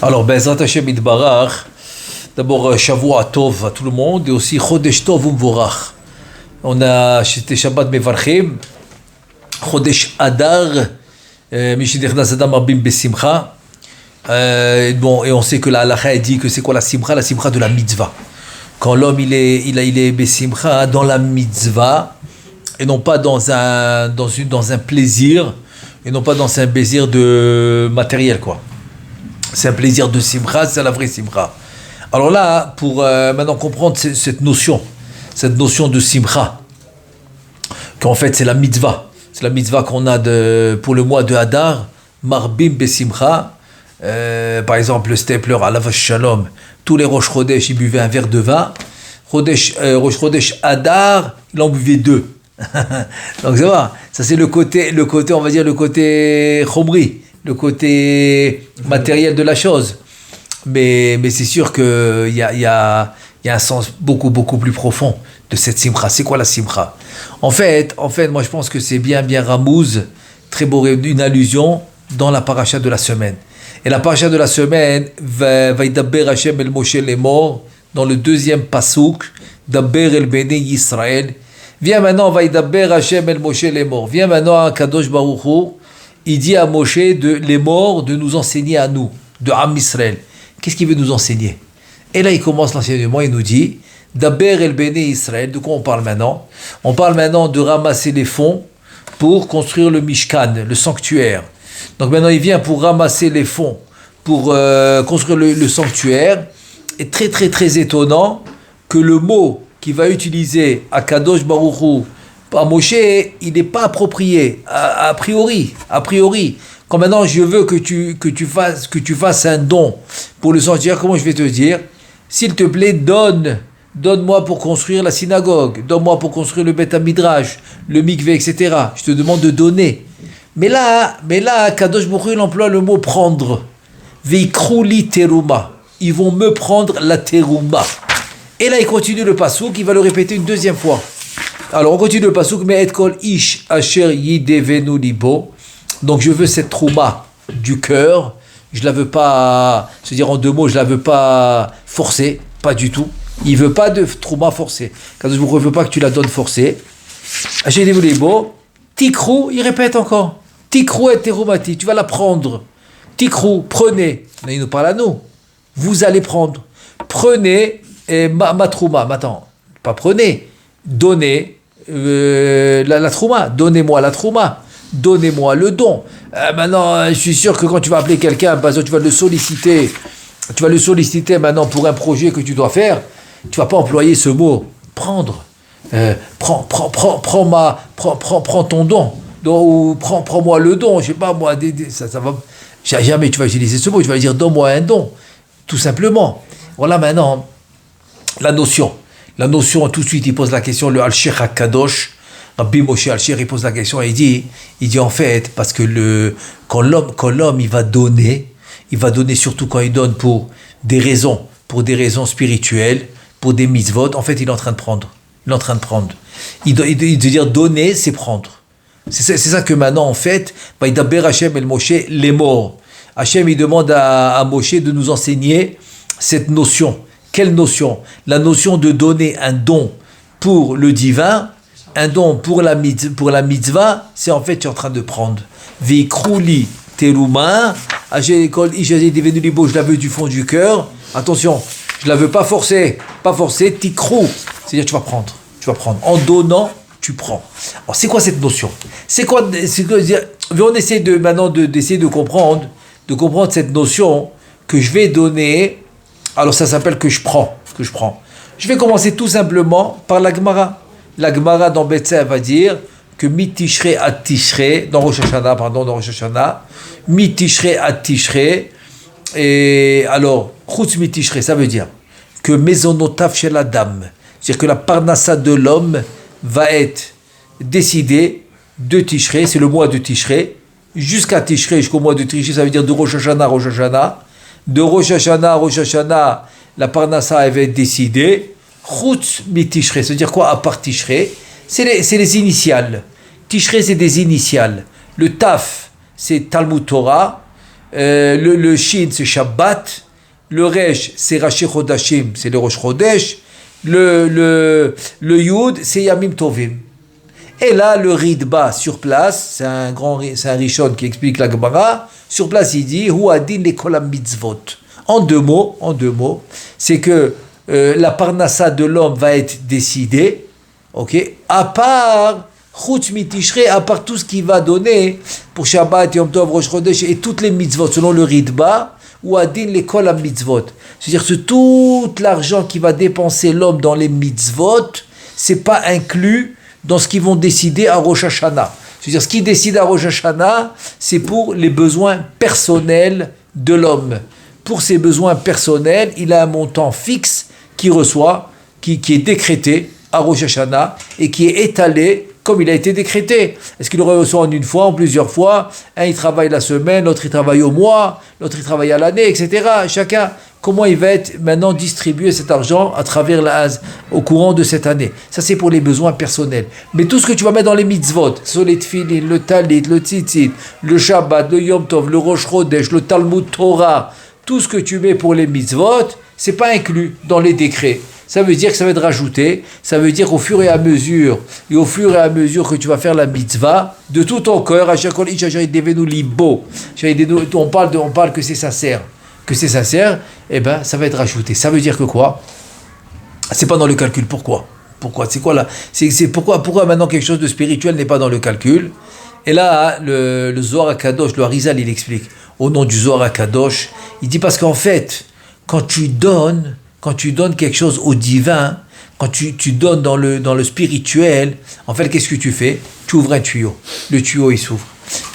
Alors, Bezrat Hashem Itbarach, d'abord Shavua Tov à tout le monde et aussi Chodesh Tov Umvorach. On a c'était Shabbat Mevarchim, Chodesh Adar, Mishidirnas Adam Abim Besimcha. Bon, et on sait que la halakha dit que c'est quoi la simcha de la mitzvah. Quand l'homme il est besimcha dans la mitzvah et non pas dans un plaisir et non pas dans un plaisir de matériel quoi. C'est un plaisir de simcha, c'est la vraie simcha. Alors là, pour maintenant comprendre cette notion de simcha, qu'en fait c'est la mitzvah qu'on a pour le mois de Hadar, marbim besimcha. Par exemple, le stapler à Lavash Shalom, tous les Rosh Chodesh, ils buvaient un verre de vin. Rosh Chodesh Adar, il en buvait 2. Donc ça c'est le côté, on va dire, le côté chomri, le côté matériel de la chose. Mais c'est sûr qu'il y a un sens beaucoup plus profond de cette simcha. C'est quoi la simcha? En fait, moi je pense que c'est bien Ramouz, très beau, une allusion dans la paracha de la semaine. Et la paracha de la semaine, Vaïdaber Hashem el Moshe lemor, dans le deuxième pasouk, Daber el Bnei Yisrael. Viens maintenant, Vaïdaber Hashem el Moshe lemor. Viens maintenant à Kadosh Baruch Hu. Il dit à Moshe de nous enseigner à nous, de Am Israël. Qu'est-ce qu'il veut nous enseigner? Et là, il commence l'enseignement, il nous dit, Daber el Bnei Yisrael. De quoi on parle maintenant? On parle maintenant de ramasser les fonds pour construire le Mishkan, le sanctuaire. Donc maintenant, il vient pour ramasser les fonds, pour construire le sanctuaire. Et très étonnant que le mot qu'il va utiliser à Kadosh Baruch Hu, à Moshe, il n'est pas approprié, a priori. Quand maintenant je veux que tu fasses un don pour le sanctuaire, comment je vais te dire? S'il te plaît, donne-moi pour construire la synagogue, donne-moi pour construire le Beth Midrash, le mikveh, etc. Je te demande de donner. Mais là, Kadosh Baruch Hu, il emploie le mot prendre. Veikrouli teruma. Ils vont me prendre la teruma. Et là, il continue le pasouk, il va le répéter une deuxième fois. Alors, on continue le pasouk, mais et kol ish asher yidevenu libo. Donc, je veux cette trouma du cœur. Je la veux pas, c'est-à-dire en deux mots, je la veux pas forcée, pas du tout. Il veut pas de trouma forcée. Kadosh Baruch Hu veut pas que tu la donnes forcée. Asher yidevenu libo. Tikrou, il répète encore. Tikrou et terumati, tu vas la prendre. Tikrou, prenez. Là, il nous parle à nous. Vous allez prendre. Prenez ma trouma. Attends, pas prenez. Donnez la trouma. Donnez-moi la trouma. Donnez-moi le don. Maintenant, je suis sûr que quand tu vas appeler quelqu'un, tu vas le solliciter. Tu vas le solliciter maintenant pour un projet que tu dois faire. Tu vas pas employer ce mot. Prendre. Prends ton don. Ou prends-moi le don, je sais pas moi, ça va, jamais tu vas utiliser ce mot, tu vas dire donne-moi un don, tout simplement. Voilà maintenant la notion tout de suite il pose la question, le Al-Sheikh HaKadosh, Rabbi Moshe Al-Sheikh, il pose la question et il dit en fait, parce que quand l'homme il va donner surtout quand il donne pour des raisons spirituelles, pour des mitzvot, en fait il est en train de prendre. Il doit dire donner, c'est prendre. C'est ça que maintenant, en fait, Vaïdaber Hashem el Moshe lemor. Hashem, il demande à Moshe de nous enseigner cette notion. Quelle notion? La notion de donner un don pour le divin, un don pour la mitzvah, c'est en fait, tu es en train de prendre. Veikrouli teruma, je la veux du fond du cœur. Attention, je la veux pas forcer, tikrou, c'est-à-dire tu vas prendre. En donnant, tu prends. Alors, c'est quoi cette notion? On essaie d'essayer de comprendre cette notion que je vais donner. Alors, ça s'appelle que je prends. Je vais commencer tout simplement par la Gemara. La Gemara dans Betsa va dire que mi tishrei ad tishrei, dans Rosh Hashanah, mi tishrei ad tishrei. Et alors, chutz mi tishrei, ça veut dire que mezonotav shel adam, c'est-à-dire que la parnassa de l'homme va être décidée de Tishrei, c'est le mois de Tishrei, jusqu'à Tishrei, jusqu'au mois de Tishrei, ça veut dire de Rosh Hashanah. De Rosh Hashanah, la parnassa elle va être décidée. Chutz mi Tishrei, ça veut dire quoi à part Tishrei? C'est les initiales. Tishrei, c'est des initiales. Le Taf, c'est Talmud Torah. le Shin, c'est Shabbat. Le Resh, c'est Rashi Chodashim, c'est le Rosh Chodesh. Le Yud, c'est Yamim Tovim. Et là, le Ridba, sur place, c'est un Rishon qui explique la Gemara. Sur place, il dit, Hu adin lekol mitzvot. En deux mots, c'est que la parnassa de l'homme va être décidée, ok, à part chutz mitishrei, à part tout ce qu'il va donner pour Shabbat, Yom Tov, Rosh Chodesh et toutes les mitzvot selon le Ridba, ou adin lekol mitzvot. C'est-à-dire que tout l'argent qui va dépenser l'homme dans les mitzvot, c'est pas inclus dans ce qu'ils vont décider à Rosh Hashanah. C'est-à-dire ce qu'ils décident à Rosh Hashanah, c'est pour les besoins personnels de l'homme. Pour ses besoins personnels, il a un montant fixe qu'il reçoit, qui est décrété à Rosh Hashanah et qui est étalé comme il a été décrété. Est-ce qu'il le reçoit en une fois, en plusieurs fois? Un, il travaille la semaine, l'autre, il travaille au mois, l'autre, il travaille à l'année, etc. Chacun, comment il va être maintenant distribué cet argent à travers au courant de cette année. Ça, c'est pour les besoins personnels. Mais tout ce que tu vas mettre dans les mitzvot, sur les tfilin, le talit, le tzitzit, le Shabbat, le Yom Tov, le Rosh Chodesh, le Talmud Torah, tout ce que tu mets pour les mitzvot, c'est pas inclus dans les décrets. Ça veut dire que ça va être rajouté. Ça veut dire qu'au fur et à mesure, que tu vas faire la mitzvah, de tout ton cœur, on parle que c'est sincère. Eh ben, ça va être rajouté. Ça veut dire que quoi? C'est pas dans le calcul. Pourquoi? C'est quoi là? Pourquoi maintenant quelque chose de spirituel n'est pas dans le calcul? Et là, le Zohar HaKadosh, le Harizal, il explique. Au nom du Zohar HaKadosh, il dit parce qu'en fait, quand tu donnes quelque chose au divin, quand tu donnes dans le spirituel, en fait, qu'est-ce que tu fais? Tu ouvres un tuyau. Le tuyau, il s'ouvre.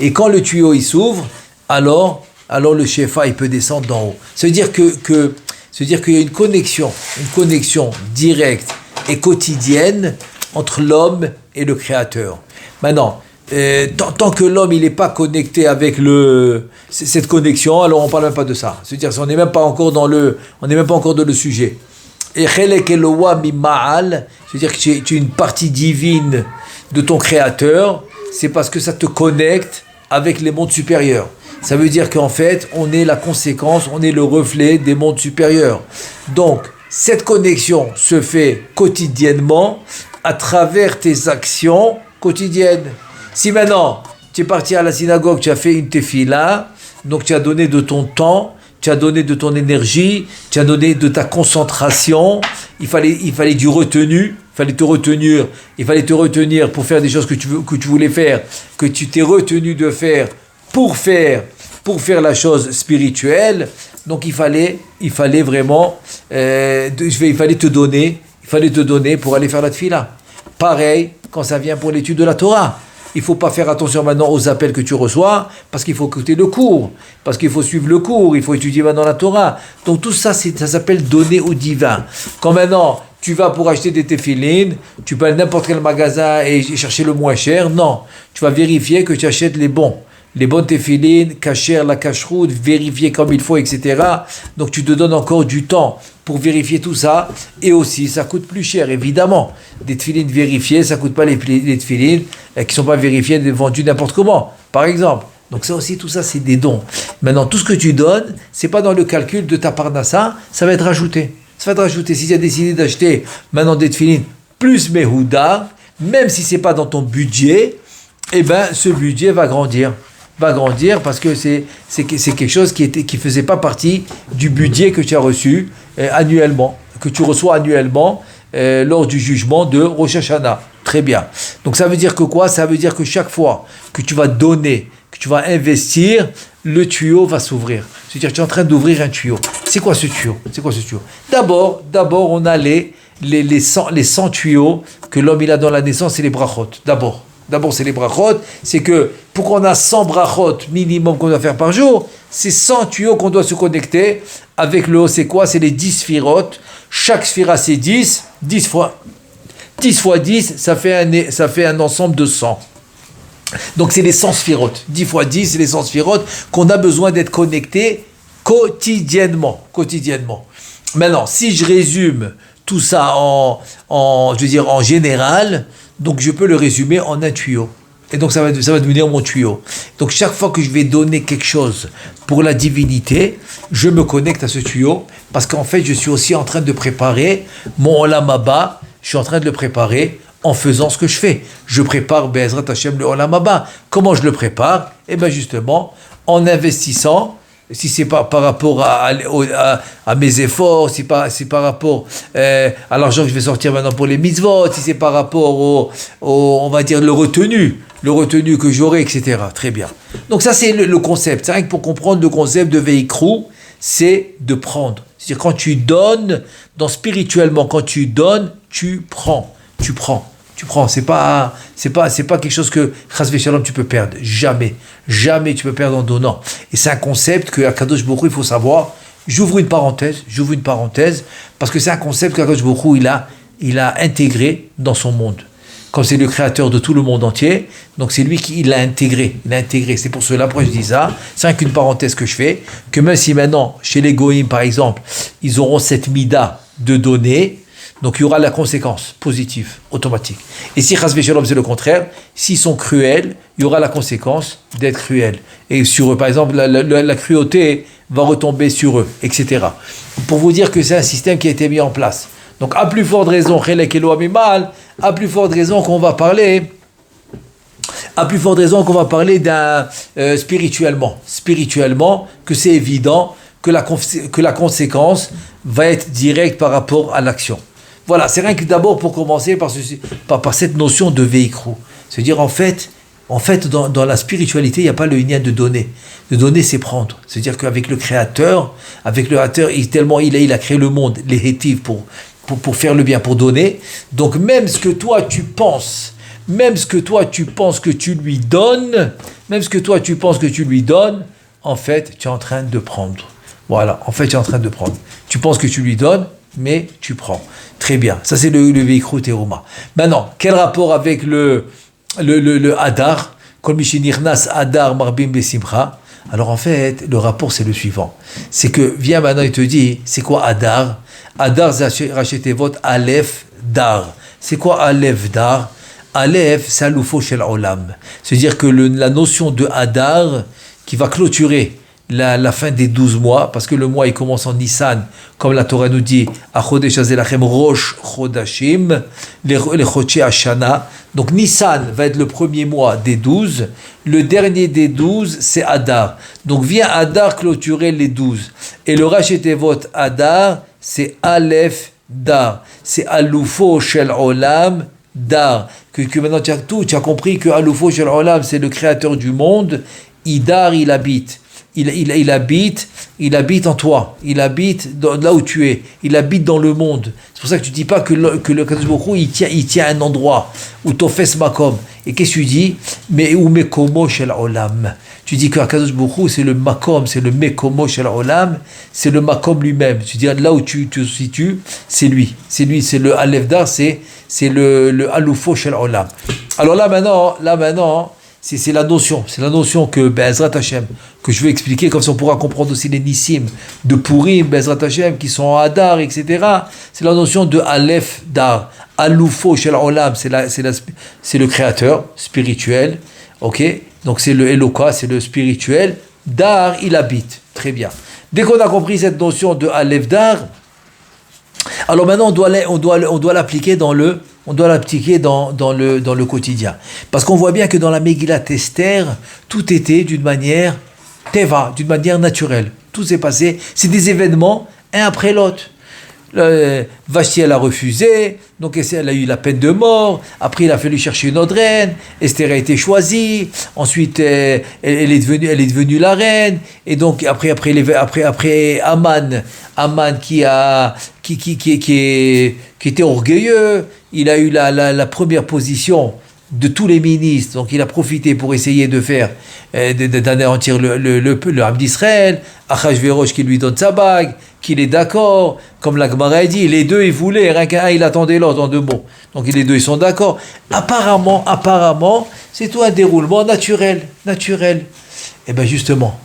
Et quand le tuyau, il s'ouvre, alors le Shefa, il peut descendre d'en haut. Ça veut dire qu'il y a une connexion directe et quotidienne entre l'homme et le Créateur. Maintenant, tant que l'homme il n'est pas connecté avec cette connexion, alors on ne parle même pas de ça. C'est-à-dire qu'on n'est même pas encore dans le sujet. Et chelek Eloah mima'al, c'est-à-dire que tu es une partie divine de ton Créateur, c'est parce que ça te connecte avec les mondes supérieurs. Ça veut dire qu'en fait, on est la conséquence, on est le reflet des mondes supérieurs. Donc, cette connexion se fait quotidiennement à travers tes actions quotidiennes. Si maintenant, tu es parti à la synagogue, tu as fait une tefila, donc tu as donné de ton temps, tu as donné de ton énergie, tu as donné de ta concentration, il fallait te retenir pour faire des choses que tu voulais faire, que tu t'es retenu de faire pour faire la chose spirituelle. Donc il fallait vraiment, il fallait te donner pour aller faire la tefila. Pareil quand ça vient pour l'étude de la Torah. Il ne faut pas faire attention maintenant aux appels que tu reçois, parce qu'il faut écouter le cours, parce qu'il faut suivre le cours, il faut étudier maintenant la Torah. Donc tout ça, ça s'appelle donner au divin. Quand maintenant, tu vas pour acheter des téphilines, tu peux aller à n'importe quel magasin et chercher le moins cher, non. Tu vas vérifier que tu achètes les bonnes téphilines, kasher, la cacheroute, vérifier comme il faut, etc. Donc tu te donnes encore du temps pour vérifier tout ça, et aussi ça coûte plus cher, évidemment. Des téphilines vérifiées, ça coûte pas les téphilines qui sont pas vérifiées, vendues n'importe comment, par exemple. Donc ça aussi, tout ça, c'est des dons. Maintenant, tout ce que tu donnes, c'est pas dans le calcul de ta parnassa, ça va être rajouté. Si tu as décidé d'acheter maintenant des téphilines plus Mehouda, même si c'est pas dans ton budget, eh ben ce budget va grandir parce que c'est quelque chose qui faisait pas partie du budget que tu as reçu annuellement, que tu reçois annuellement lors du jugement de Rosh Hashanah. Très bien. Donc ça veut dire que quoi? Ça veut dire que chaque fois que tu vas donner, que tu vas investir, le tuyau va s'ouvrir. C'est-à-dire que tu es en train d'ouvrir un tuyau. C'est quoi ce tuyau? D'abord, on a les 100 tuyaux que l'homme il a dans la naissance, c'est les brachot. D'abord, c'est les brachot. C'est que pour qu'on a 100 brachot minimum qu'on doit faire par jour, c'est 100 tuyaux qu'on doit se connecter avec le haut. C'est quoi? C'est les 10 sphirotes. Chaque sphira, c'est 10. 10 fois 10, ça fait un ensemble de 100. Donc, c'est les 100 sphirotes. 10 fois 10, c'est les 100 sphirotes qu'on a besoin d'être connectés quotidiennement. Maintenant, si je résume tout ça en général, donc je peux le résumer en un tuyau. Et donc ça va devenir mon tuyau. Donc chaque fois que je vais donner quelque chose pour la divinité, je me connecte à ce tuyau, parce qu'en fait, je suis aussi en train de préparer mon Olam Haba, je suis en train de le préparer en faisant ce que je fais. Je prépare Be'ezrat Hashem le Olam Haba. Comment je le prépare? Eh bien justement, en investissant, si c'est pas par rapport à mes efforts, si c'est par rapport à l'argent que je vais sortir maintenant pour les mitzvot, si c'est par rapport on va dire le retenu que j'aurai, etc. Très bien. Donc ça c'est le concept. C'est rien que pour comprendre le concept de Veikru, c'est de prendre. C'est-à-dire quand tu donnes, spirituellement, quand tu donnes, tu prends. C'est pas quelque chose que Chas v'Shalom tu peux perdre. Jamais tu peux perdre en donnant. Et c'est un concept que Akadosh Baruch Hu, il faut savoir. J'ouvre une parenthèse, parce que c'est un concept qu'Akadosh Baruch Hu, il a intégré dans son monde. Comme c'est le créateur de tout le monde entier, donc c'est lui qui l'a intégré. C'est pour cela, pourquoi je dis ça? C'est rien qu'une parenthèse que je fais, que même si maintenant, chez les Goïm par exemple, ils auront cette mida de donner, donc il y aura la conséquence positive, automatique. Et si Chas v'Shalom c'est le contraire, s'ils sont cruels, il y aura la conséquence d'être cruel. Et sur eux, par exemple, la cruauté va retomber sur eux, etc. Pour vous dire que c'est un système qui a été mis en place. Donc à plus forte raison, Chelek Elo Amimal, à plus forte raison qu'on va parler d'un spirituellement, que c'est évident que la conséquence va être directe par rapport à l'action. Voilà, c'est rien que d'abord pour commencer par cette notion de Veikru. C'est-à-dire en fait dans la spiritualité, il n'y a pas le lien de donner. De donner, c'est prendre. C'est-à-dire qu'avec le Créateur, il a créé le monde, les Hétiv, pour faire le bien, pour donner. Donc même ce que toi tu penses que tu lui donnes, en fait, tu es en train de prendre. Voilà, en fait, tu es en train de prendre. Tu penses que tu lui donnes, mais tu prends. Très bien, ça c'est le Veikru Teruma. Maintenant, quel rapport avec le Hadar? Kol mi shenirnas Hadar marbim besimcha. Alors en fait, le rapport c'est le suivant. C'est que, viens maintenant, il te dit, c'est quoi Hadar? Hadar rachetevot Aleph Dar. C'est quoi Aleph Dar? Aleph, c'est Aloufo Shel Olam. C'est-à-dire que la notion de Hadar qui va clôturer la fin des 12 mois, parce que le mois il commence en Nissan, comme la Torah nous dit, Achodesh Azelachem Rosh Chodashim, les Chodshei Hashana. Donc Nissan va être le premier mois des 12, le dernier des 12 c'est Hadar. Donc vient Hadar clôturer les 12. Et le Rachetevot Hadar, c'est Aleph Dar, c'est Aloufo Shel Olam Dar. Que maintenant tu as compris que Aloufo Shel Olam c'est le créateur du monde, Idar il habite. Il habite en toi, il habite là où tu es, il habite dans le monde. C'est pour ça que tu ne dis pas que le Kadosh Baruch Hu, il tient un endroit, où Tofes Makom. Et qu'est-ce que tu dis? Mais ou Mekomo Shel Olam. Tu dis que Kadosh Baruch Hu, c'est le Makom, c'est le Mekomo Shel Olam, c'est le Makom lui-même. Tu dis là où tu te situes, c'est lui, c'est le Aleph Dar, c'est le Aloufo Shel Olam. Alors là maintenant, c'est la notion que Be'ezrat Hashem, que je vais expliquer, comme ça on pourra comprendre aussi les Nissim de Purim, Be'ezrat Hashem, qui sont en Hadar, etc. C'est la notion de Aleph Dar. Aloufo Shel Olam, c'est le créateur spirituel, ok? Donc c'est le Eloka, c'est le spirituel. Dar, il habite. Très bien. Dès qu'on a compris cette notion de Aleph Dar, alors maintenant on doit l'appliquer dans le quotidien. Parce qu'on voit bien que dans la Megillat Esther, tout était d'une manière teva, d'une manière naturelle. Tout s'est passé, c'est des événements, un après l'autre. Vashti, elle a refusé, donc elle a eu la peine de mort. Après, il a fallu chercher une autre reine. Esther a été choisie. Ensuite, elle est devenue la reine. Et donc, après Aman qui était orgueilleux, il a eu la première position de tous les ministres, donc il a profité pour essayer de faire, d'anéantir le Ham d'Israël. Achashverosh qui lui donne sa bague, qu'il est d'accord, comme la Gemara a dit, les deux ils voulaient, rien qu'un il attendait l'autre en 2 mots. Donc les deux ils sont d'accord. Apparemment, c'est tout un déroulement naturel. Et bien justement,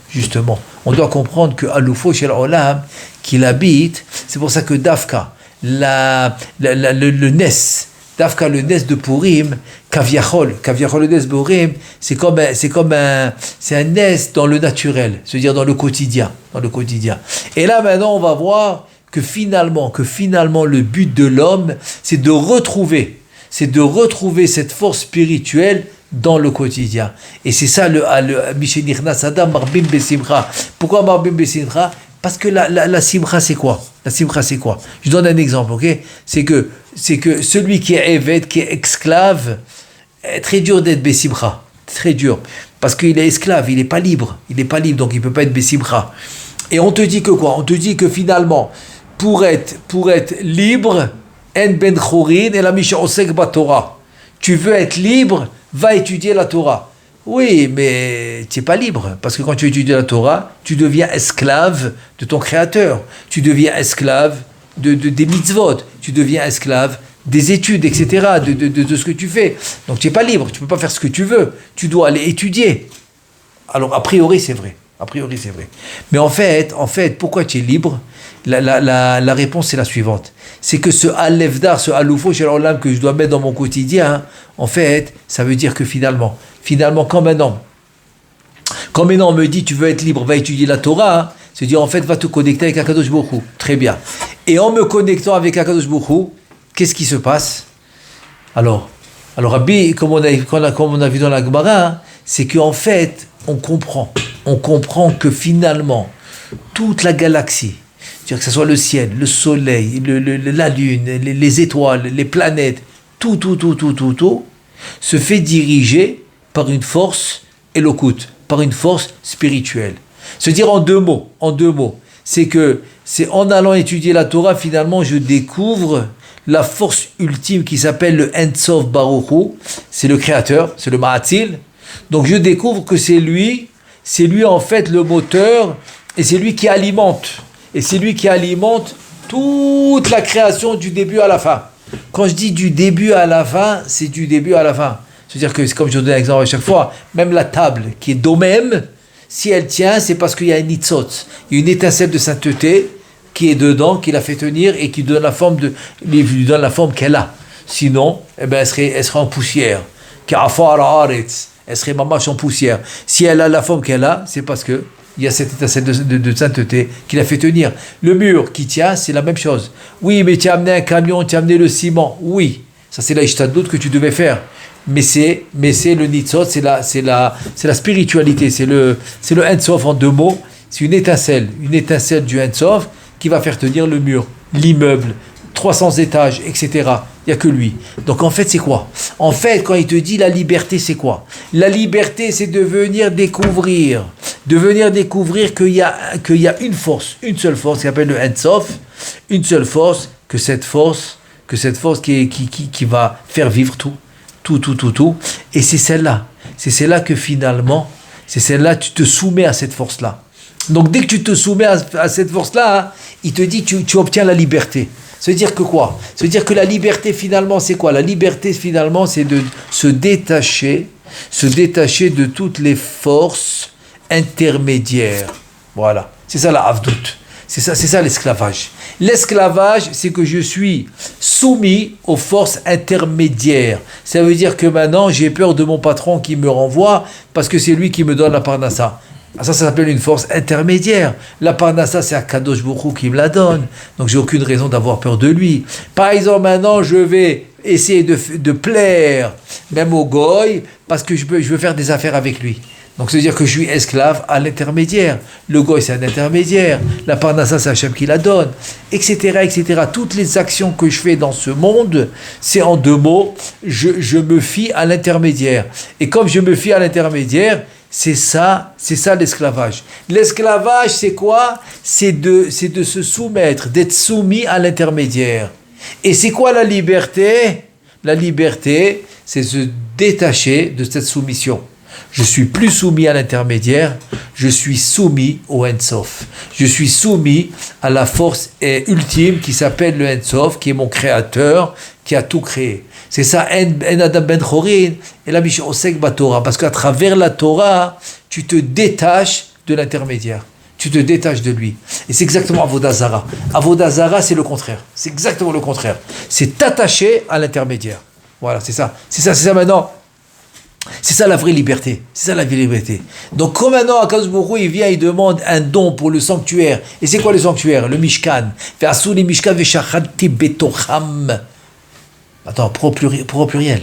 on doit comprendre que Aloufo Shel Olam, qu'il habite, c'est pour ça que Dafka, le Nes, Dafka, le Nes de Purim, Kaviachol, le Nes de Purim, c'est un Nes dans le naturel, c'est-à-dire dans le quotidien. Et là, maintenant, on va voir que finalement, le but de l'homme, c'est de retrouver cette force spirituelle dans le quotidien. Et c'est ça le Mishenichnas Adam Marbim Besimcha. Pourquoi Marbim Besimcha? Parce que la simcha, c'est quoi? La simcha, c'est quoi? Je donne un exemple, ok? C'est que celui qui est évêque, qui est esclave, est très dur d'être Besimcha. Très dur. Parce qu'il est esclave, il n'est pas libre. Donc il ne peut pas être Besimcha. Et on te dit que quoi? On te dit que finalement, pour être libre, En Ben Chorin et la Misha Osek Batorah. Tu veux être libre, va étudier la Torah. Oui, mais tu n'es pas libre, parce que quand tu étudies la Torah, tu deviens esclave de ton Créateur, tu deviens esclave des mitzvot, tu deviens esclave des études, etc., de ce que tu fais. Donc tu n'es pas libre, tu ne peux pas faire ce que tu veux, tu dois aller étudier. Alors a priori c'est vrai. Mais en fait, pourquoi tu es libre? La réponse est la suivante. C'est que ce Alevdar, ce Aloufo chez l'Olam que je dois mettre dans mon quotidien, en fait, ça veut dire que finalement, quand maintenant on me dit tu veux être libre, va étudier la Torah, c'est dire en fait va te connecter avec Akadosh Baruch Hu. Très bien. Et en me connectant avec Akadosh Baruch Hu, qu'est-ce qui se passe? Alors Rabbi, comme on a vu dans la Gemara, c'est qu'en fait, on comprend que finalement, toute la galaxie, c'est-à-dire que ce soit le ciel, le soleil, la lune, les étoiles, les planètes, tout, se fait diriger par une force élokute, par une force spirituelle. Se dire en deux mots, c'est en allant étudier la Torah, finalement, je découvre la force ultime qui s'appelle le Ein Sof Baruch Hu, c'est le Créateur, c'est le Ma'atzil. Donc je découvre que c'est lui en fait le moteur, et c'est lui qui alimente toute la création du début à la fin. Quand je dis du début à la fin, c'est du début à la fin. C'est-à-dire que, comme je donne un exemple à chaque fois, même la table qui est d'Omem, si elle tient, c'est parce qu'il y a un nitzot, il y a une étincelle de sainteté qui est dedans, qui la fait tenir et qui donne la forme qu'elle a. Sinon, elle serait en poussière. Elle serait mamache en poussière. Si elle a la forme qu'elle a, c'est parce que il y a cette étincelle de sainteté qui la fait tenir. Le mur qui tient, c'est la même chose. Oui, mais tu as amené un camion, tu as amené le ciment. Oui, ça c'est la ishtadlut que tu devais faire. Mais c'est le nitzot, c'est la spiritualité, c'est le Ein Sof en deux mots. C'est une étincelle du Ein Sof qui va faire tenir le mur, l'immeuble, 300 étages, etc. Il n'y a que lui. Donc en fait, c'est quoi? En fait, quand il te dit la liberté, c'est quoi? La liberté, c'est de venir découvrir qu'il y a une seule force qui s'appelle le Ein Sof, une seule force, que cette force qui va faire vivre tout. Et c'est celle-là que finalement, tu te soumets à cette force-là. Donc dès que tu te soumets à cette force-là, il te dit tu obtiens la liberté. Ça veut dire que quoi? Ça veut dire que la liberté finalement c'est quoi? La liberté finalement c'est de se détacher de toutes les forces intermédiaires. Voilà, c'est ça la avdout. C'est ça l'esclavage. L'esclavage, c'est que je suis soumis aux forces intermédiaires. Ça veut dire que maintenant, j'ai peur de mon patron qui me renvoie parce que c'est lui qui me donne la parnassa. Ça s'appelle une force intermédiaire. La parnassa, c'est Akadosh Baruch Hu qui me la donne. Donc, j'ai aucune raison d'avoir peur de lui. Par exemple, maintenant, je vais essayer de plaire même au goy parce que je veux faire des affaires avec lui. Donc, c'est-à-dire que je suis esclave à l'intermédiaire. Le goy, c'est un intermédiaire. La parnassa, c'est Hachem qui la donne, etc. Toutes les actions que je fais dans ce monde, c'est en deux mots, je me fie à l'intermédiaire. Et comme je me fie à l'intermédiaire, c'est ça l'esclavage. L'esclavage, c'est quoi? C'est de se soumettre, d'être soumis à l'intermédiaire. Et c'est quoi la liberté? La liberté, c'est se détacher de cette soumission. Je suis plus soumis à l'intermédiaire, je suis soumis au Ein Sof. Je suis soumis à la force ultime qui s'appelle le Ein Sof, qui est mon créateur, qui a tout créé. C'est ça, En Adam Ben Chorin, et la Misha Osek Batorah. Parce qu'à travers la Torah, tu te détaches de l'intermédiaire. Tu te détaches de lui. Et c'est exactement Avodah Zara. Avodah Zara, c'est le contraire. C'est exactement le contraire. C'est t'attacher à l'intermédiaire. Voilà, c'est ça. C'est ça maintenant. C'est ça la vraie liberté. C'est ça la vraie liberté. Donc, comme maintenant, Akadosh Baruch Hu, il vient, il demande un don pour le sanctuaire. Et c'est quoi le sanctuaire? Le Mishkan. Ve'asu li Mishkan ve'shachanti betocham. Attends, pour au pluriel.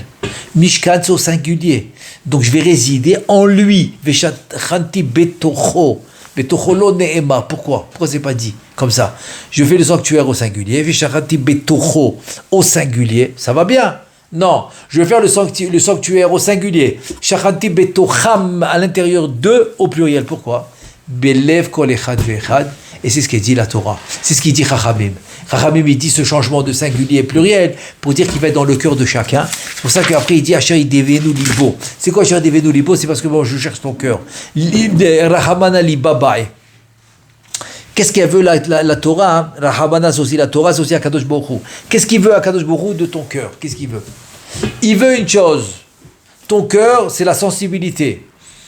Mishkan, c'est au singulier. Donc, je vais résider en lui. Ve'shachanti betocho. Betocho lo ne'ema. Pourquoi c'est pas dit comme ça? Je fais le sanctuaire au singulier. Ve'shachanti betocho au singulier. Ça va bien? Non, je vais faire le sanctuaire au singulier. Shachanti betocham à l'intérieur d'eux au pluriel. Pourquoi? Belev kol echad ve'echad. Et c'est ce qui dit la Torah. C'est ce qui dit Chachamim. Chachamim, il dit ce changement de singulier et pluriel pour dire qu'il va être dans le cœur de chacun. C'est pour ça qu'après il dit Asher idevenu libo. C'est quoi Asher idevenu libo? C'est parce que bon, je cherche ton cœur. Rahamana li babai. Qu'est-ce qu'elle veut la Torah, hein? Rahamana, c'est aussi la Torah, c'est aussi Akadosh Baruch Hu. Qu'est-ce qu'il veut Akadosh Baruch Hu de ton cœur? Qu'est-ce qu'il veut? Il veut une chose. Ton cœur, c'est la sensibilité.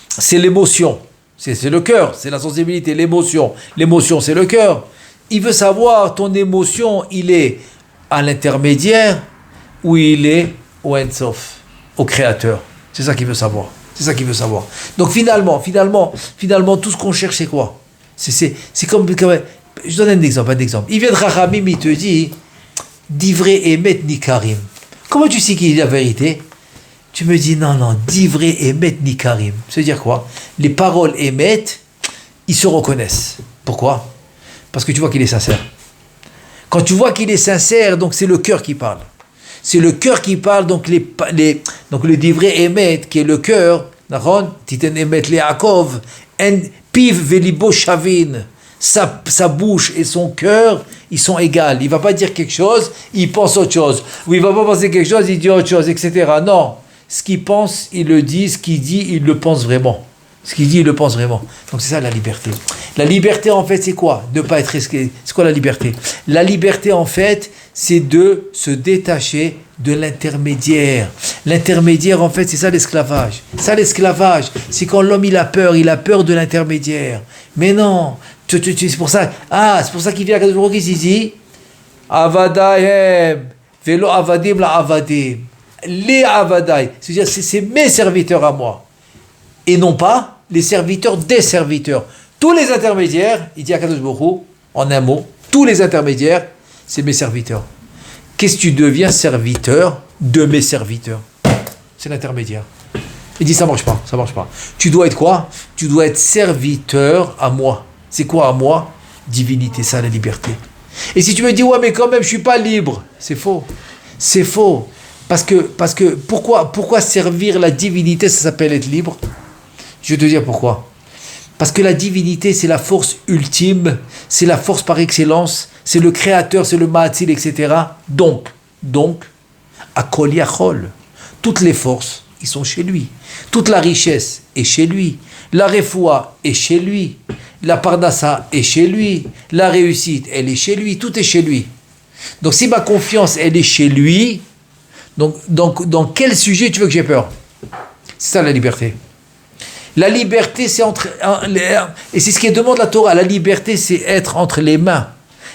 C'est l'émotion. C'est le cœur, c'est la sensibilité, l'émotion. L'émotion, c'est le cœur. Il veut savoir, ton émotion, il est à l'intermédiaire ou il est au Ein-Sof, au Créateur. C'est ça qu'il veut savoir. C'est ça qu'il veut savoir. Donc finalement, tout ce qu'on cherche, c'est quoi? C'est comme... Je donne un exemple. Il vient de Chachamim, il te dit Divrei Emet Nikarim. Comment tu sais qu'il dit la vérité? Tu me dis non, Divrei Emet Nikarim. C'est-à-dire quoi? Les paroles Emet, ils se reconnaissent. Pourquoi? Parce que tu vois qu'il est sincère. Quand tu vois qu'il est sincère, donc c'est le cœur qui parle. C'est le cœur qui parle, donc donc le Divrei Emet, qui est le cœur, Titen Emet Le'akov, en piv velibo shavin, sa bouche et son cœur, ils sont égales. Il va pas dire quelque chose, il pense autre chose. Ou il va pas penser quelque chose, il dit autre chose, etc. Non, ce qu'il pense, il le dit. Ce qu'il dit, il le pense vraiment. Ce qu'il dit, il le pense vraiment. Donc c'est ça la liberté. La liberté, en fait, c'est quoi? Ne pas être risqué. C'est quoi la liberté? La liberté, en fait, c'est de se détacher de l'intermédiaire. L'intermédiaire, en fait, c'est ça l'esclavage. Ça, l'esclavage, c'est quand l'homme, il a peur de l'intermédiaire. Mais non, c'est pour ça. C'est pour ça qu'il vient à Kadosh Baruch Hu, il dit Avadahem, velo avadim la avadim. Les avadai, c'est-à-dire c'est mes serviteurs à moi. Et non pas les serviteurs des serviteurs. Tous les intermédiaires, il dit à Kadosh Baruch Hu, en un mot, tous les intermédiaires, c'est mes serviteurs. Qu'est-ce que tu deviens serviteur de mes serviteurs? C'est l'intermédiaire. Il dit ça marche pas. Tu dois être quoi? Tu dois être serviteur à moi. C'est quoi à moi? Divinité, ça la liberté. Et si tu me dis ouais mais quand même je suis pas libre, c'est faux. C'est faux. Parce que pourquoi servir la divinité ça s'appelle être libre? Je vais te dire pourquoi. Parce que la divinité, c'est la force ultime, c'est la force par excellence, c'est le créateur, c'est le ma'atzil, etc. Donc, à Kol Yachol, toutes les forces, ils sont chez lui. Toute la richesse est chez lui. La refoua est chez lui. La parnassa est chez lui. La réussite, elle est chez lui. Tout est chez lui. Donc, si ma confiance, elle est chez lui, donc dans quel sujet tu veux que j'ai peur? C'est ça la liberté. La liberté, c'est et c'est ce qui demande la Torah. La liberté, c'est être entre les mains.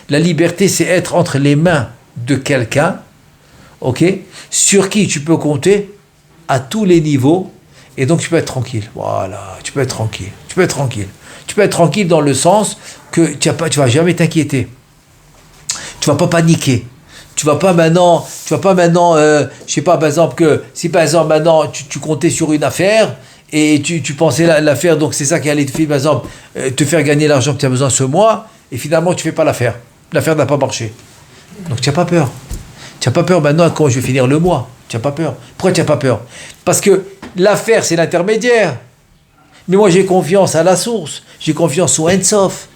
La liberté, c'est être entre les mains de quelqu'un, ok, sur qui tu peux compter à tous les niveaux, et donc tu peux être tranquille. Voilà, tu peux être tranquille. Tu peux être tranquille dans le sens que tu vas jamais t'inquiéter. Tu vas pas paniquer. Tu vas pas maintenant, je sais pas, par exemple, que si par exemple maintenant tu comptais sur une affaire, et tu pensais l'affaire, donc c'est ça qui allait te faire, par exemple, te faire gagner l'argent que tu as besoin ce mois, et finalement tu fais pas l'affaire. L'affaire n'a pas marché. Donc tu n'as pas peur. Tu n'as pas peur maintenant quand je vais finir le mois. Tu n'as pas peur. Pourquoi tu n'as pas peur? Parce que l'affaire, c'est l'intermédiaire. Mais moi, j'ai confiance à la source. J'ai confiance au Ein-Sof.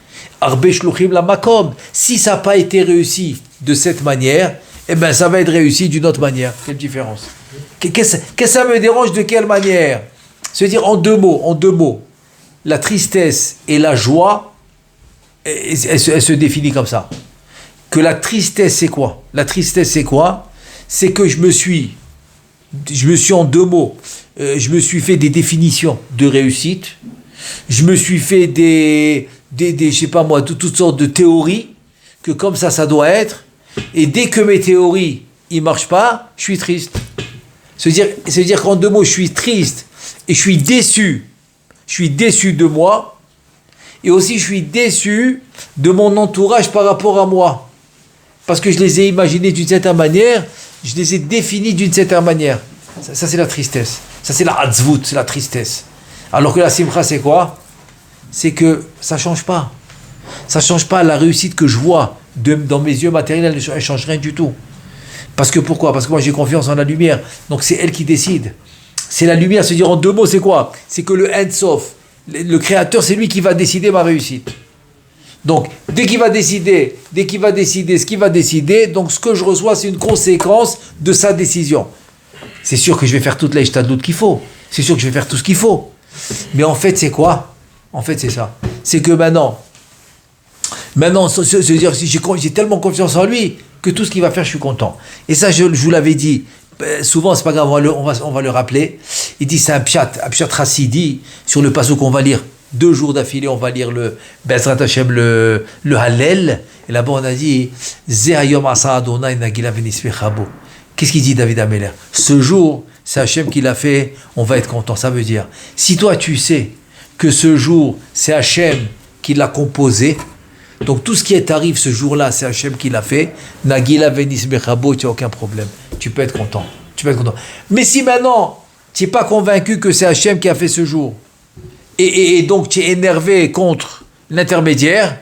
Arbe shluchim la makom. Si ça n'a pas été réussi de cette manière, eh ben ça va être réussi d'une autre manière. Quelle différence? Qu'est-ce que ça me dérange de quelle manière? C'est-à-dire en deux mots, la tristesse et la joie, elle se définit comme ça. Que la tristesse, c'est quoi? La tristesse, c'est quoi? C'est que je me suis en deux mots, je me suis fait des définitions de réussite, je me suis fait des je sais pas moi, toutes sortes de théories, que comme ça doit être, et dès que mes théories, ils marchent pas, je suis triste. C'est-à-dire qu'en deux mots, je suis triste et je suis déçu. Je suis déçu de moi et aussi je suis déçu de mon entourage par rapport à moi. Parce que je les ai imaginés d'une certaine manière, je les ai définis d'une certaine manière. Ça c'est la tristesse. Ça c'est la hatzvout, c'est la tristesse. Alors que la simcha c'est quoi? C'est que ça ne change pas. Ça ne change pas la réussite que je vois dans mes yeux matériels, elle ne change rien du tout. Parce que pourquoi? Parce que moi j'ai confiance en la lumière. Donc c'est elle qui décide. C'est la lumière, se dire en deux mots, c'est quoi? C'est que le Ein Sof, le créateur, c'est lui qui va décider ma réussite. Donc, dès qu'il va décider ce qu'il va décider, donc ce que je reçois, c'est une conséquence de sa décision. C'est sûr que je vais faire toute la ishtadlout qu'il faut. C'est sûr que je vais faire tout ce qu'il faut. Mais en fait, c'est quoi? En fait, c'est ça. C'est que maintenant, se dire, j'ai tellement confiance en lui que tout ce qu'il va faire, je suis content. Et ça, je vous l'avais dit. Souvent, c'est pas grave, on va le rappeler. Il dit, c'est un pshat chassidi sur le pasuk qu'on va lire 2 jours d'affilée. On va lire le Bezrat Hashem, le Hallel. Et là-bas, on a dit, Zehayom asa Adonai nagila venisfechabo. Qu'est-ce qu'il dit David Ameller? Ce jour, c'est Hashem qui l'a fait, on va être content. Ça veut dire, si toi tu sais que ce jour, c'est Hashem qui l'a composé, donc tout ce qui t'arrive ce jour-là, c'est Hashem qui l'a fait, Nagila venis bechabo, tu n'as aucun problème. Tu peux être content. Mais si maintenant, tu n'es pas convaincu que c'est Hashem qui a fait ce jour, et donc tu es énervé contre l'intermédiaire,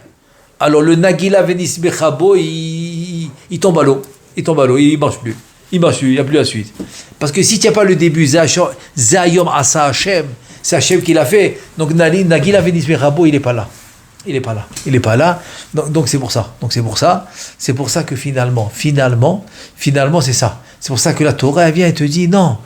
alors le Nagila venis bechabo, il tombe à l'eau. Il ne marche plus. Il n'y a plus la suite. Parce que si tu n'as pas le début, Zayom Asa Hashem, c'est Hashem qui l'a fait, donc Nagila venis bechabo, il n'est pas là. Il n'est pas là. Donc c'est pour ça. C'est pour ça que finalement, c'est ça. C'est pour ça que la Torah vient et te dit non.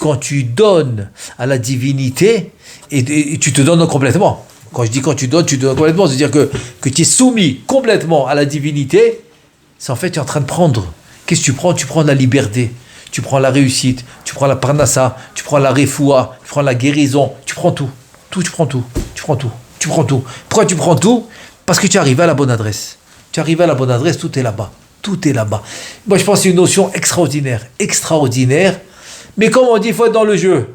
Quand tu donnes à la divinité, et tu te donnes complètement. Quand je dis quand tu donnes complètement, c'est-à-dire que tu es soumis complètement à la divinité, c'est en fait tu es en train de prendre. Qu'est-ce que tu prends? Tu prends la liberté, tu prends la réussite, tu prends la parnassa, tu prends la refoua, tu prends la guérison, tu prends tout. Tu prends tout. Pourquoi tu prends tout? Parce que tu arrives à la bonne adresse. Tout est là-bas. Moi, je pense que c'est une notion extraordinaire. Mais comme on dit, il faut être dans le jeu.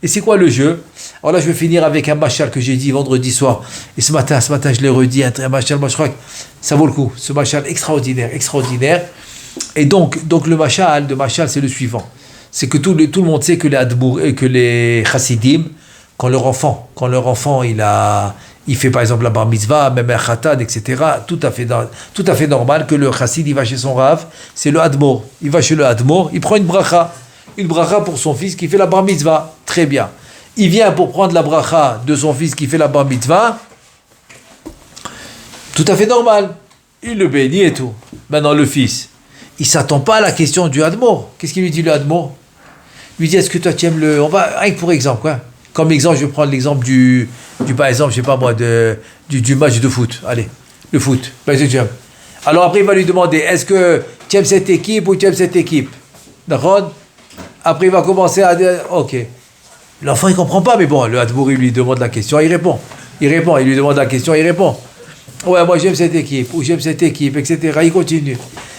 Et c'est quoi le jeu? Alors là, je vais finir avec un machal que j'ai dit vendredi soir. Et ce matin, je l'ai redit, un machal, moi je crois que ça vaut le coup. Ce machal extraordinaire. Et donc le machal, c'est le suivant. C'est que tout le monde sait que les Admour et que les Chassidim, quand leur enfant il fait par exemple la bar mitzvah, même un khatan, etc., tout à fait normal que le chassid il va chez son rav, c'est le admor. Il va chez le admor, il prend une bracha pour son fils qui fait la bar mitzvah. Très bien. Il vient pour prendre la bracha de son fils qui fait la bar mitzvah. Tout à fait normal. Il le bénit et tout. Maintenant le fils, il s'attend pas à la question du admor. Qu'est-ce qu'il lui dit le admor? Il lui dit, est-ce que toi tu aimes le... On va, rien que pour exemple, quoi. Comme exemple, je vais prendre l'exemple du par exemple, je sais pas moi, du match de foot. Allez, le foot. Alors après, il va lui demander, est-ce que tu aimes cette équipe ou tu aimes cette équipe? D'accord? Après, il va commencer à dire, ok. L'enfant, il comprend pas, mais bon, le Hadmour, il lui demande la question, il répond. Il lui demande la question, il répond. Ouais, moi j'aime cette équipe, ou j'aime cette équipe, etc. Il continue.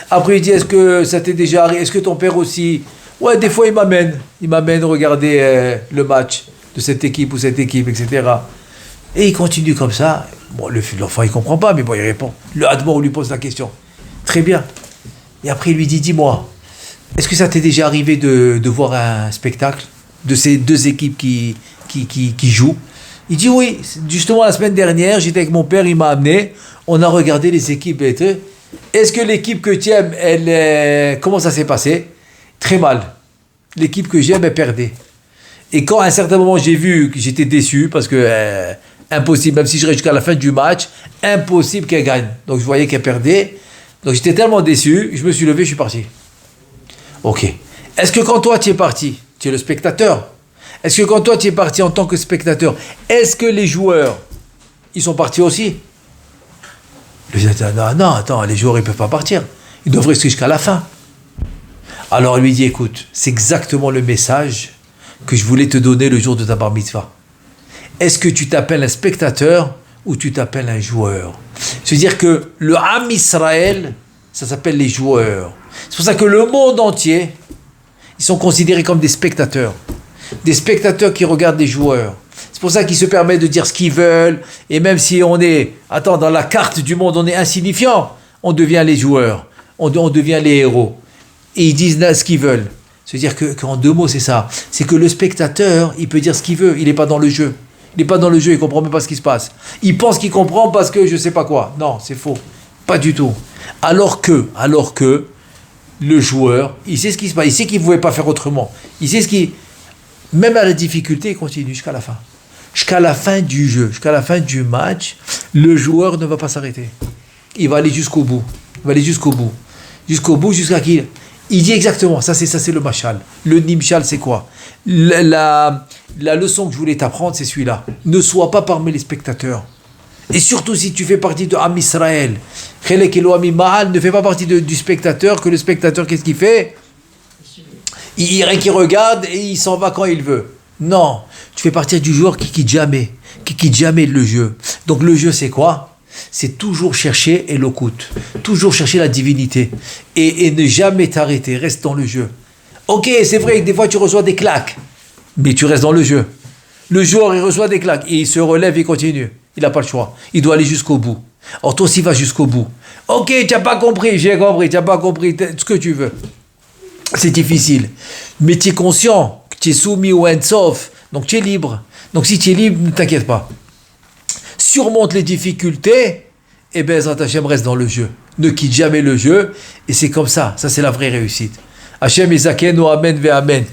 Après, il dit, est-ce que ça t'est déjà arrivé? Est-ce que ton père aussi? Ouais, des fois, il m'amène regarder le match de cette équipe ou cette équipe, etc. Et il continue comme ça. Bon, l'enfant, il comprend pas, mais bon, il répond. Le Hadmour lui pose la question. Très bien. Et après, il lui dit, dis-moi, est-ce que ça t'est déjà arrivé de voir un spectacle de ces 2 équipes qui jouent? Il dit, oui, justement, la semaine dernière, j'étais avec mon père, il m'a amené, on a regardé les équipes. Est-ce que l'équipe que tu aimes, comment ça s'est passé? Très mal. L'équipe que j'aime, elle perdait. Et quand à un certain moment j'ai vu que j'étais déçu parce que impossible, même si je reste jusqu'à la fin du match, impossible qu'elle gagne. Donc je voyais qu'elle perdait. Donc j'étais tellement déçu, je me suis levé, je suis parti. Ok. Est-ce que quand toi tu es parti, tu es le spectateur? Est-ce que quand toi tu es parti en tant que spectateur, est-ce que les joueurs, ils sont partis aussi? Le dit, non, attends, les joueurs ils peuvent pas partir. Ils doivent rester jusqu'à la fin. Alors il lui dit, écoute, c'est exactement le message que je voulais te donner le jour de ta bar mitzvah. Est-ce que tu t'appelles un spectateur ou tu t'appelles un joueur? C'est-à-dire que le Am Israël, ça s'appelle les joueurs. C'est pour ça que le monde entier, Ils sont considérés comme des spectateurs. Des spectateurs qui regardent les joueurs. C'est pour ça qu'ils se permettent de dire ce qu'ils veulent. Et même si on est, dans la carte du monde, on est insignifiant, on devient les joueurs. On devient les héros. Et ils disent là ce qu'ils veulent. C'est-à-dire qu'en 2 mots, c'est ça. C'est que le spectateur, il peut dire ce qu'il veut. Il n'est pas dans le jeu. Il n'est pas dans le jeu, il ne comprend même pas ce qui se passe. Il pense qu'il comprend parce que je ne sais pas quoi. Non, c'est faux. Pas du tout. Alors que le joueur, il sait ce qui se passe. Il sait qu'il ne pouvait pas faire autrement. Il sait ce qui... Même à la difficulté, il continue jusqu'à la fin. Jusqu'à la fin du jeu, jusqu'à la fin du match, le joueur ne va pas s'arrêter. Il va aller jusqu'au bout. Il va aller jusqu'au bout. Jusqu'au bout, jusqu'à qu'il... Il dit exactement, ça c'est le mashal. Le nimshal, c'est quoi? La leçon que je voulais t'apprendre, c'est celui-là. Ne sois pas parmi les spectateurs. Et surtout si tu fais partie de Am Israël. Ne fais pas partie du spectateur, que le spectateur, qu'est-ce qu'il fait? Il regarde et il s'en va quand il veut. Non, tu fais partie du joueur qui quitte jamais le jeu. Donc le jeu, c'est quoi? C'est toujours chercher Elokut, toujours chercher la divinité et ne jamais t'arrêter, reste dans le jeu. Ok, c'est vrai que des fois tu reçois des claques, mais tu restes dans le jeu. Le joueur, il reçoit des claques, et il se relève et continue. Il n'a pas le choix, il doit aller jusqu'au bout. Or toi aussi, va jusqu'au bout. Ok, tu n'as pas compris, j'ai compris, tu n'as pas compris, ce que tu veux. C'est difficile, mais tu es conscient que tu es soumis au End-Sof, donc tu es libre. Donc si tu es libre, ne t'inquiète pas. Surmonte les difficultés, et bien Zat Hashem reste dans le jeu. Ne quitte jamais le jeu, et c'est comme ça. Ça, c'est la vraie réussite. Hashem Izakenu, Amen ve Amen.